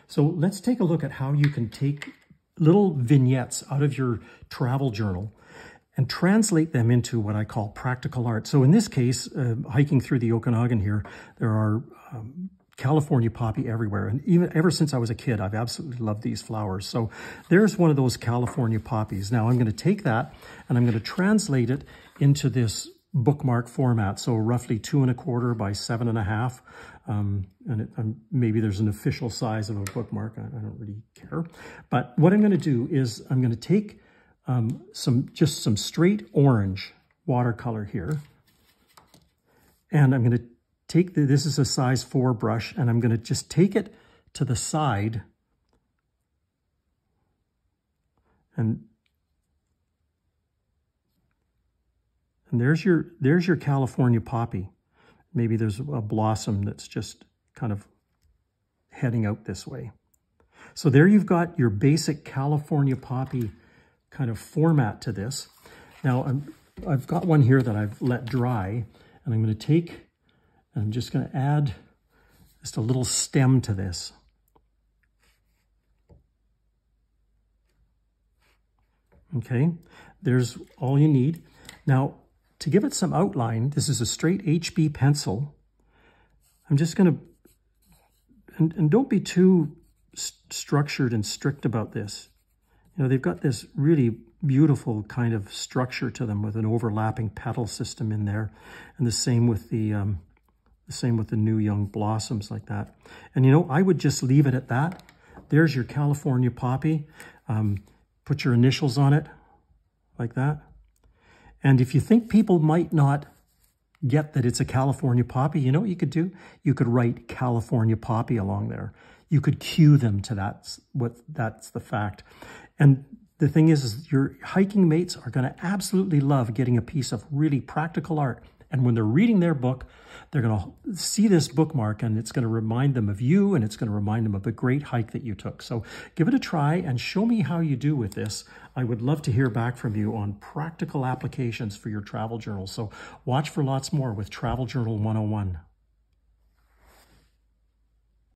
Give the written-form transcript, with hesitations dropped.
So let's take a look at how you can take little vignettes out of your travel journal and translate them into what I call practical art. So in this case, hiking through the Okanagan here, there are California poppy everywhere. And even ever since I was a kid, I've absolutely loved these flowers. So there's one of those California poppies. Now I'm going to take that and I'm going to translate it into this bookmark format. So roughly 2 1/4 by 7 1/2. Maybe there's an official size of a bookmark. I don't really care. But what I'm going to do is I'm going to take just some straight orange watercolor here. And I'm going to take this is a size 4 brush, and I'm going to just take it to the side and there's your California poppy. Maybe there's a blossom that's just kind of heading out this way. So there you've got your basic California poppy kind of format to this. Now I've got one here that I've let dry, and I'm going to take and I'm just going to add just a little stem to this. Okay, there's all you need. Now, to give it some outline, this is a straight HB pencil. I'm just going to, and don't be too structured and strict about this. You know, they've got this really beautiful kind of structure to them with an overlapping petal system in there, and the same with the new young blossoms like that. And you know, I would just leave it at that. There's your California poppy. Put your initials on it like that. And if you think people might not get that it's a California poppy, you know what you could do? You could write California poppy along there. You could cue them to that. That's the fact. And the thing is your hiking mates are going to absolutely love getting a piece of really practical art. And when they're reading their book, they're going to see this bookmark, and it's going to remind them of you, and it's going to remind them of the great hike that you took. So give it a try and show me how you do with this. I would love to hear back from you on practical applications for your travel journal. So watch for lots more with Travel Journal 101.